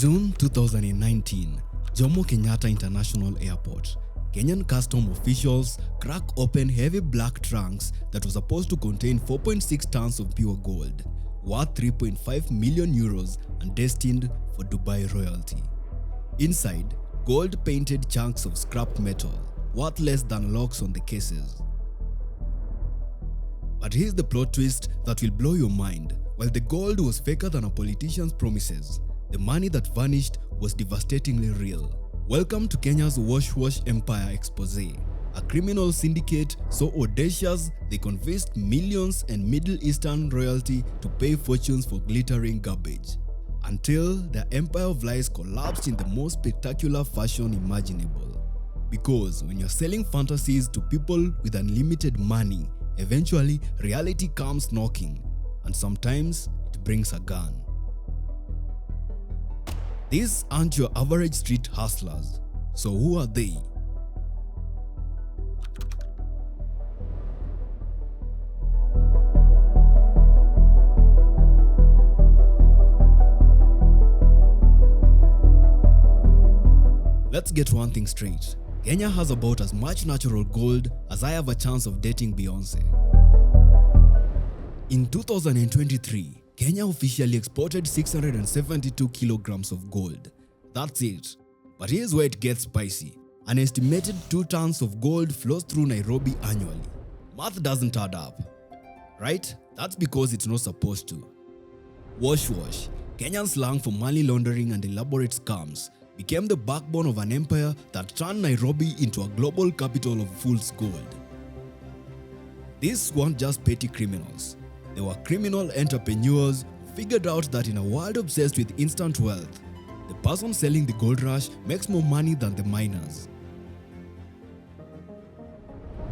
June 2019, Jomo Kenyatta International Airport. Kenyan custom officials crack open heavy black trunks that was supposed to contain 4.6 tons of pure gold, worth 3.5 million euros and destined for Dubai royalty. Inside, gold-painted chunks of scrap metal, worth less than locks on the cases. But here's the plot twist that will blow your mind. While the gold was faker than a politician's promises, the money that vanished was devastatingly real. Welcome to Kenya's washwash empire expose, a criminal syndicate so audacious they convinced millions and Middle Eastern royalty to pay fortunes for glittering garbage, until their empire of lies collapsed in the most spectacular fashion imaginable. Because when you're selling fantasies to people with unlimited money, eventually reality comes knocking, and sometimes it brings a gun. These aren't your average street hustlers. So who are they? Let's get one thing straight. Kenya has about as much natural gold as I have a chance of dating Beyonce. In 2023, Kenya officially exported 672 kilograms of gold. That's it. But here's where it gets spicy. An estimated 2 tons of gold flows through Nairobi annually. Math doesn't add up, right? That's because it's not supposed to. Washwash, Kenyan slang for money laundering and elaborate scams, became the backbone of an empire that turned Nairobi into a global capital of fool's gold. These weren't just petty criminals. They were criminal entrepreneurs who figured out that in a world obsessed with instant wealth, the person selling the gold rush makes more money than the miners.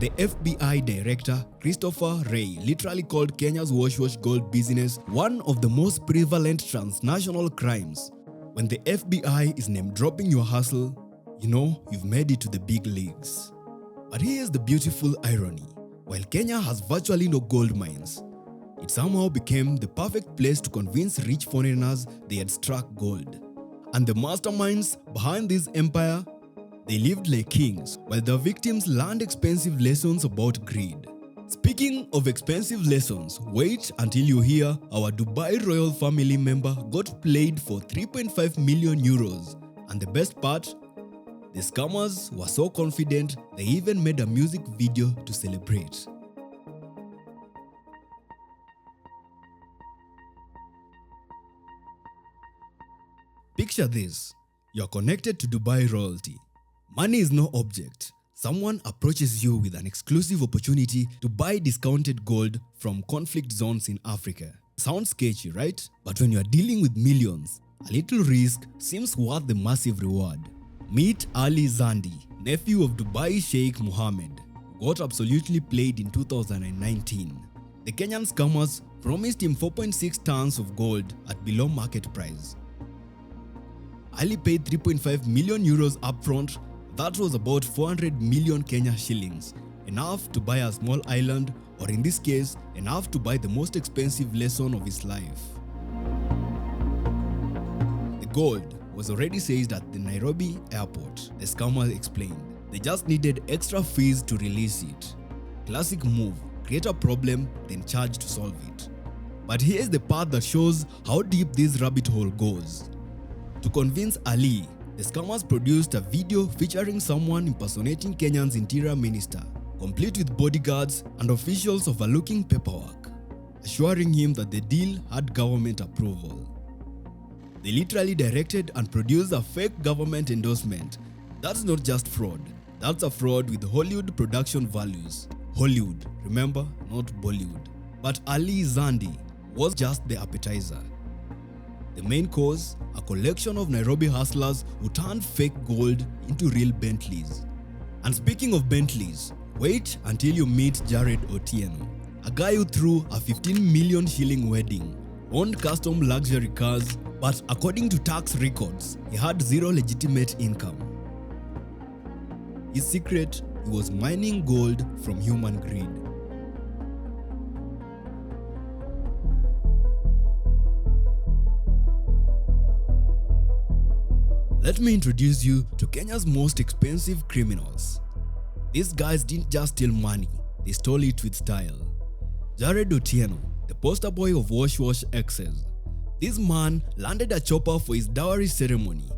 The FBI director, Christopher Wray, literally called Kenya's washwash gold business one of the most prevalent transnational crimes. When the FBI is name-dropping your hustle, you know you've made it to the big leagues. But here's the beautiful irony. While Kenya has virtually no gold mines, it somehow became the perfect place to convince rich foreigners they had struck gold. And the masterminds behind this empire, they lived like kings, while their victims learned expensive lessons about greed. Speaking of expensive lessons, wait until you hear our Dubai royal family member got played for 3.5 million euros. And the best part? The scammers were so confident they even made a music video to celebrate. Picture this. You're connected to Dubai royalty. Money is no object. Someone approaches you with an exclusive opportunity to buy discounted gold from conflict zones in Africa. Sounds sketchy, right? But when you're dealing with millions, a little risk seems worth the massive reward. Meet Ali Zandi, nephew of Dubai Sheikh Mohammed, who got absolutely played in 2019. The Kenyan scammers promised him 4.6 tons of gold at below market price. Ali paid 3.5 million euros upfront. That was about 400 million Kenya shillings, enough to buy a small island, or in this case, enough to buy the most expensive lesson of his life. The gold was already seized at the Nairobi airport, the scammers explained. They just needed extra fees to release it. Classic move, create a problem, then charge to solve it. But here's the part that shows how deep this rabbit hole goes. To convince Ali, the scammers produced a video featuring someone impersonating Kenya's interior minister, complete with bodyguards and officials overlooking paperwork, assuring him that the deal had government approval. They literally directed and produced a fake government endorsement. That's not just fraud, that's a fraud with Hollywood production values. Hollywood, remember, not Bollywood. But Ali Zandi was just the appetizer. The main course, a collection of Nairobi hustlers who turned fake gold into real Bentleys. And speaking of Bentleys, wait until you meet Jared Otieno, a guy who threw a 15 million shilling wedding, owned custom luxury cars, but according to tax records, he had zero legitimate income. His secret, he was mining gold from human greed. Let me introduce you to Kenya's most expensive criminals. These guys didn't just steal money, they stole it with style. Jared Otieno, the poster boy of washwash excess. This man landed a chopper for his dowry ceremony,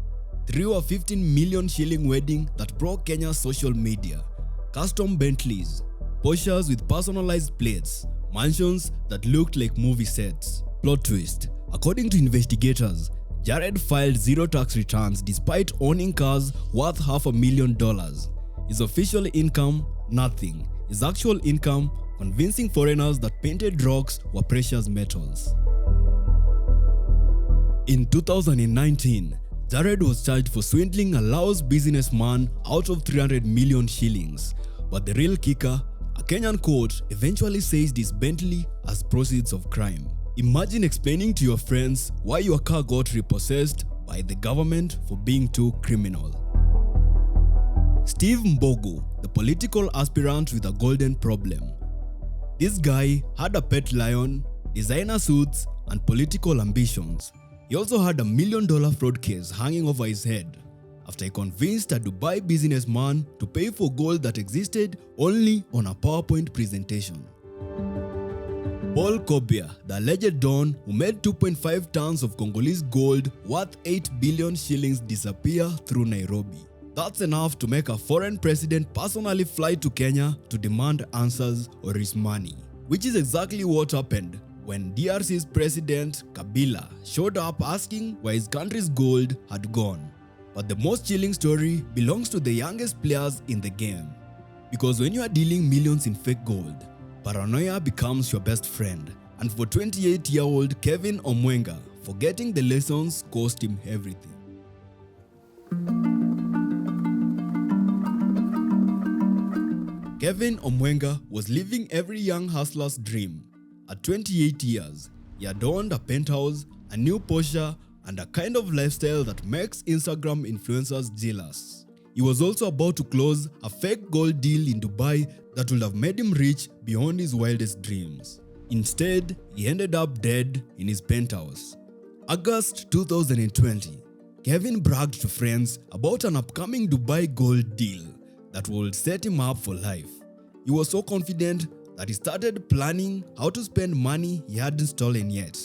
threw a 15 million shilling wedding that broke Kenya's social media, custom Bentleys, Porsches with personalized plates, mansions that looked like movie sets. Plot twist: according to investigators, Jared filed zero tax returns despite owning cars worth $500,000. His official income, nothing. His actual income, convincing foreigners that painted rocks were precious metals. In 2019, Jared was charged for swindling a Laos businessman out of 300 million shillings. But the real kicker, a Kenyan court eventually seized his Bentley as proceeds of crime. Imagine explaining to your friends why your car got repossessed by the government for being too criminal. Steve Mbogo, the political aspirant with a golden problem. This guy had a pet lion, designer suits, and political ambitions. He also had $1 million fraud case hanging over his head after he convinced a Dubai businessman to pay for gold that existed only on a PowerPoint presentation. Paul Kobia, the alleged don who made 2.5 tons of Congolese gold worth 8 billion shillings disappear through Nairobi. That's enough to make a foreign president personally fly to Kenya to demand answers or his money. Which is exactly what happened when DRC's president Kabila showed up asking where his country's gold had gone. But the most chilling story belongs to the youngest players in the game. Because when you are dealing millions in fake gold, paranoia becomes your best friend. And for 28-year-old Kevin Omwenga, forgetting the lessons cost him everything. Kevin Omwenga was living every young hustler's dream. At 28 years, he had owned a penthouse, a new Porsche, and a kind of lifestyle that makes Instagram influencers jealous. He was also about to close a fake gold deal in Dubai that would have made him rich beyond his wildest dreams. Instead, he ended up dead in his penthouse. August 2020, Kevin bragged to friends about an upcoming Dubai gold deal that would set him up for life. He was so confident that he started planning how to spend money he hadn't stolen yet.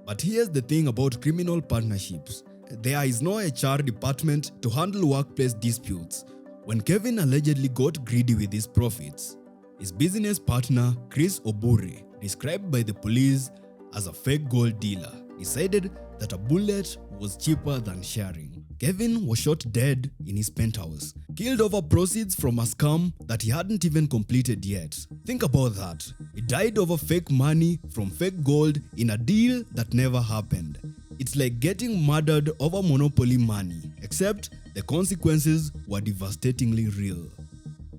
But here's the thing about criminal partnerships. There is no HR department to handle workplace disputes. When Kevin allegedly got greedy with his profits, his business partner, Chris Obure, described by the police as a fake gold dealer, decided that a bullet was cheaper than sharing. Kevin was shot dead in his penthouse, killed over proceeds from a scam that he hadn't even completed yet. Think about that. He died over fake money from fake gold in a deal that never happened. It's like getting murdered over monopoly money, except the consequences were devastatingly real.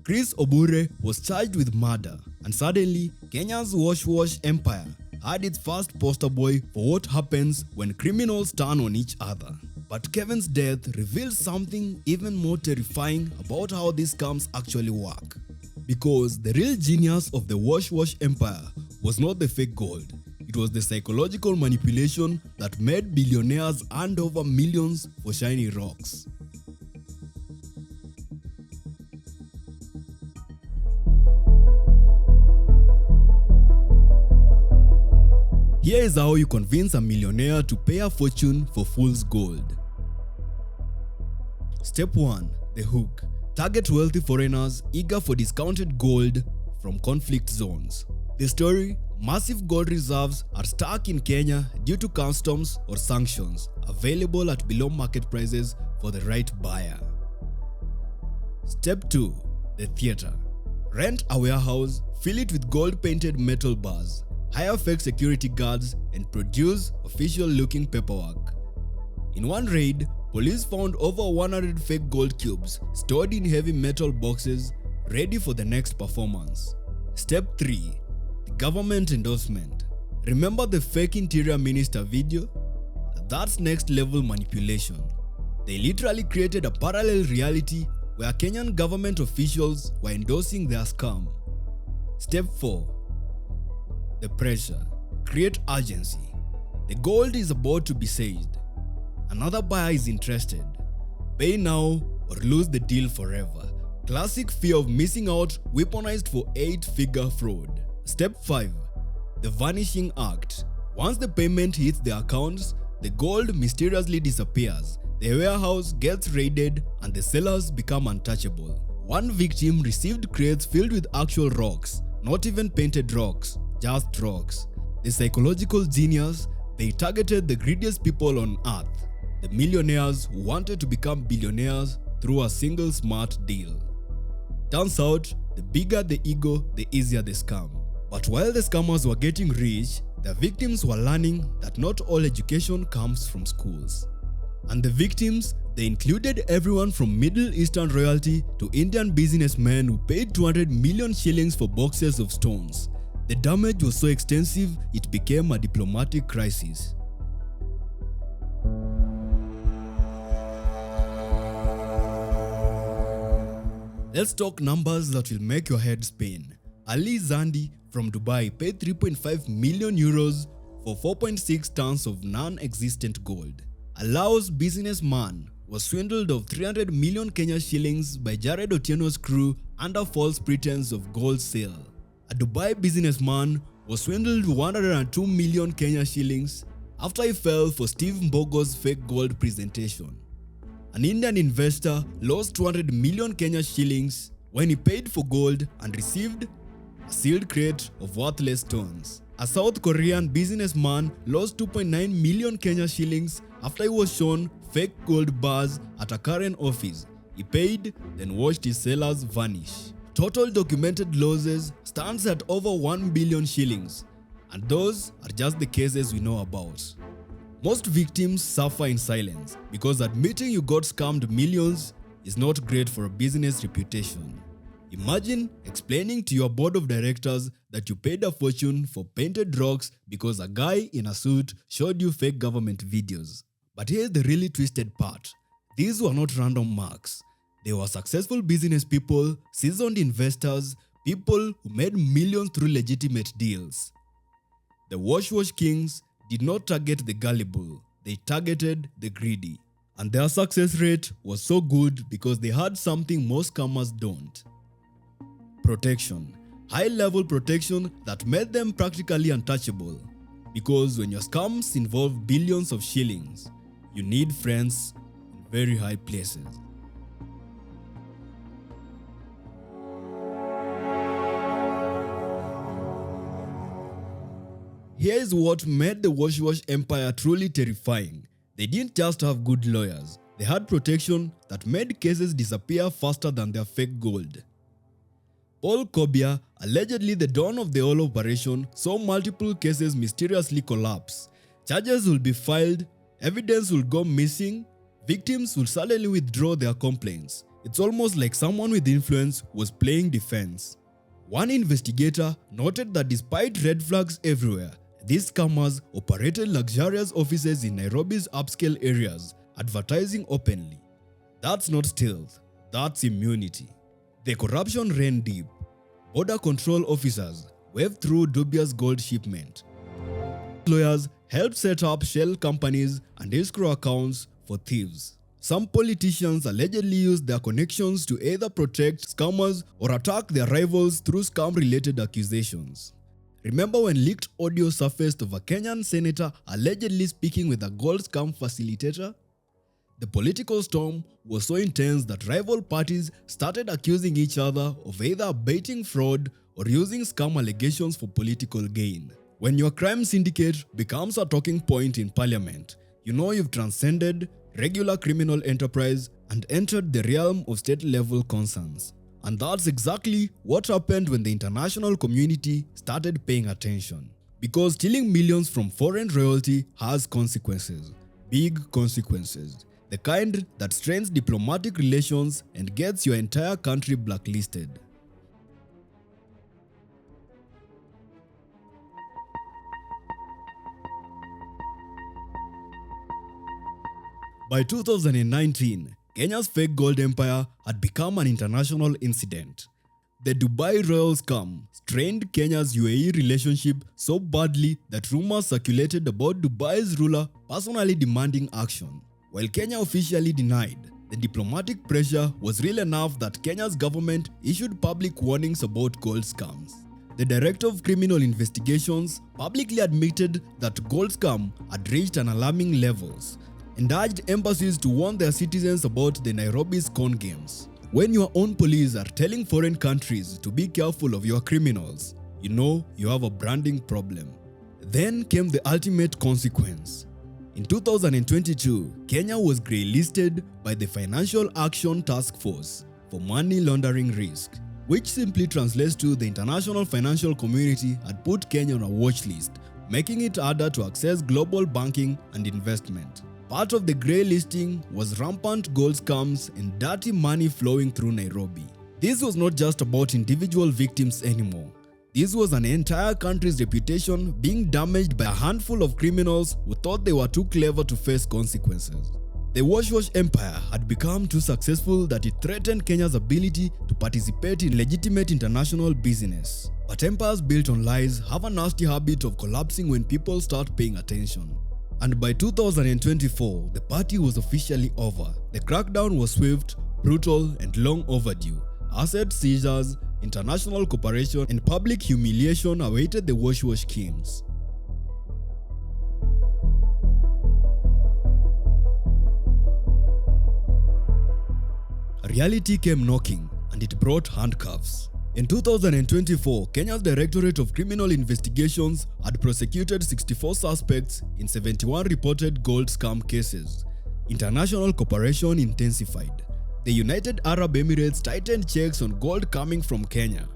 Chris Obure was charged with murder, and suddenly, Kenya's washwash empire had its first poster boy for what happens when criminals turn on each other. But Kevin's death reveals something even more terrifying about how these scams actually work. Because the real genius of the washwash empire was not the fake gold. It was the psychological manipulation that made billionaires hand over millions for shiny rocks. Here is how you convince a millionaire to pay a fortune for fool's gold. Step 1. The hook. Target wealthy foreigners eager for discounted gold from conflict zones. The story: massive gold reserves are stuck in Kenya due to customs or sanctions, available at below market prices for the right buyer. Step 2. The theater. Rent a warehouse, fill it with gold-painted metal bars, hire fake security guards, and produce official-looking paperwork. In one raid, police found over 100 fake gold cubes stored in heavy metal boxes, ready for the next performance. Step 3. The government endorsement. Remember the fake interior minister video? That's next level manipulation. They literally created a parallel reality where Kenyan government officials were endorsing their scam. Step 4. The pressure. Create urgency. The gold is about to be seized. Another buyer is interested. Pay now or lose the deal forever. Classic fear of missing out weaponized for 8-figure fraud. Step 5. The Vanishing Act. Once the payment hits the accounts, the gold mysteriously disappears. The warehouse gets raided and the sellers become untouchable. One victim received crates filled with actual rocks, not even painted rocks, just rocks. The psychological genius, they targeted the greediest people on earth, the millionaires who wanted to become billionaires through a single smart deal. Turns out, the bigger the ego, the easier the scam. But while the scammers were getting rich, the victims were learning that not all education comes from schools. And the victims, they included everyone from Middle Eastern royalty to Indian businessmen who paid 200 million shillings for boxes of stones. The damage was so extensive, it became a diplomatic crisis. Let's talk numbers that will make your head spin. Ali Zandi from Dubai paid 3.5 million euros for 4.6 tons of non-existent gold. A Laos businessman was swindled of 300 million Kenya shillings by Jared Otieno's crew under false pretense of gold sale. A Dubai businessman was swindled 102 million Kenya shillings after he fell for Steve Mbogo's fake gold presentation. An Indian investor lost 200 million Kenya shillings when he paid for gold and received a sealed crate of worthless stones. A South Korean businessman lost 2.9 million Kenya shillings after he was shown fake gold bars at a current office. He paid, then watched his sellers vanish. Total documented losses stands at over 1 billion shillings, and those are just the cases we know about. Most victims suffer in silence because admitting you got scammed millions is not great for a business reputation. Imagine explaining to your board of directors that you paid a fortune for painted rocks because a guy in a suit showed you fake government videos. But here's the really twisted part. These were not random marks. They were successful business people, seasoned investors, people who made millions through legitimate deals. The washwash kings did not target the gullible, they targeted the greedy. And their success rate was so good because they had something most scammers don't. Protection. High-level protection that made them practically untouchable. Because when your scams involve billions of shillings, you need friends in very high places. Here is what made the washwash empire truly terrifying. They didn't just have good lawyers, they had protection that made cases disappear faster than their fake gold. Paul Kobia, allegedly the dawn of the whole operation, saw multiple cases mysteriously collapse. Charges will be filed, evidence will go missing, victims will suddenly withdraw their complaints. It's almost like someone with influence was playing defense. One investigator noted that despite red flags everywhere, these scammers operated luxurious offices in Nairobi's upscale areas, advertising openly. That's not stealth, that's immunity. The corruption ran deep. Border control officers waved through dubious gold shipment. Lawyers helped set up shell companies and escrow accounts for thieves. Some politicians allegedly used their connections to either protect scammers or attack their rivals through scam-related accusations. Remember when leaked audio surfaced of a Kenyan senator allegedly speaking with a gold scam facilitator? The political storm was so intense that rival parties started accusing each other of either abetting fraud or using scam allegations for political gain. When your crime syndicate becomes a talking point in parliament, you know you've transcended regular criminal enterprise and entered the realm of state-level concerns. And that's exactly what happened when the international community started paying attention. Because stealing millions from foreign royalty has consequences. Big consequences. The kind that strains diplomatic relations and gets your entire country blacklisted. By 2019, Kenya's fake gold empire had become an international incident. The Dubai royal scam strained Kenya's UAE relationship so badly that rumors circulated about Dubai's ruler personally demanding action. While Kenya officially denied, The diplomatic pressure was real enough that Kenya's government issued public warnings about gold scams. The Director of Criminal Investigations publicly admitted that gold scam had reached an alarming levels and urged embassies to warn their citizens about the Nairobi's con games. When your own police are telling foreign countries to be careful of your criminals, you know you have a branding problem. Then came the ultimate consequence. In 2022, Kenya was grey-listed by the Financial Action Task Force for money laundering risk, which simply translates to the international financial community had put Kenya on a watch list, making it harder to access global banking and investment. Part of the grey listing was rampant gold scams and dirty money flowing through Nairobi. This was not just about individual victims anymore. This was an entire country's reputation being damaged by a handful of criminals who thought they were too clever to face consequences. The washwash empire had become too successful that it threatened Kenya's ability to participate in legitimate international business. But empires built on lies have a nasty habit of collapsing when people start paying attention. And by 2024, the party was officially over. The crackdown was swift, brutal, and long overdue. Asset seizures, international cooperation, and public humiliation awaited the washwash kings. Reality came knocking, and it brought handcuffs. In 2024, Kenya's Directorate of Criminal Investigations had prosecuted 64 suspects in 71 reported gold scam cases. International cooperation intensified. The United Arab Emirates tightened checks on gold coming from Kenya.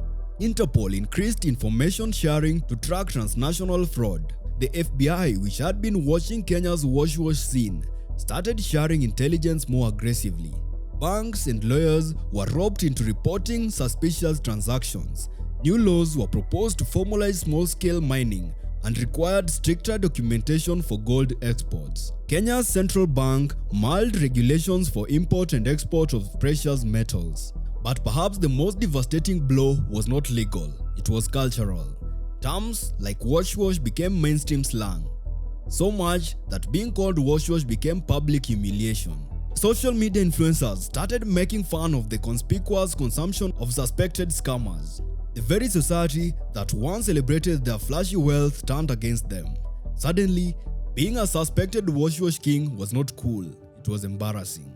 Interpol increased information sharing to track transnational fraud. The FBI, which had been watching Kenya's washwash scene, started sharing intelligence more aggressively. Banks and lawyers were roped into reporting suspicious transactions. New laws were proposed to formalize small-scale mining and required stricter documentation for gold exports. Kenya's central bank mulled regulations for import and export of precious metals. But perhaps the most devastating blow was not legal, it was cultural. Terms like washwash became mainstream slang. So much that being called washwash became public humiliation. Social media influencers started making fun of the conspicuous consumption of suspected scammers. The very society that once celebrated their flashy wealth turned against them. Suddenly, being a suspected washwash king was not cool, it was embarrassing.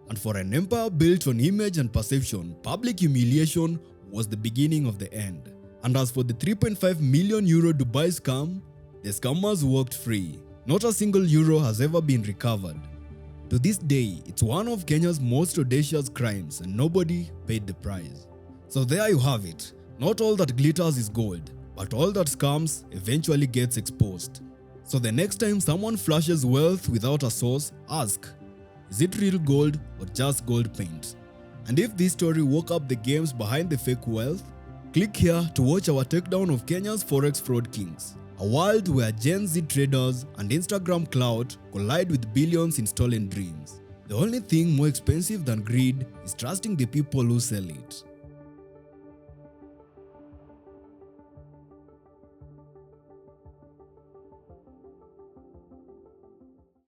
And for an empire built on image and perception, public humiliation was the beginning of the end. And as for the 3.5 million euro Dubai scam, the scammers walked free. Not a single euro has ever been recovered. To this day, it's one of Kenya's most audacious crimes and nobody paid the price. So there you have it. Not all that glitters is gold, but all that scams eventually gets exposed. So the next time someone flashes wealth without a source, ask, is it real gold or just gold paint? And if this story woke up the games behind the fake wealth, click here to watch our takedown of Kenya's forex fraud kings. A world where Gen Z traders and Instagram clout collide with billions in stolen dreams. The only thing more expensive than greed is trusting the people who sell it.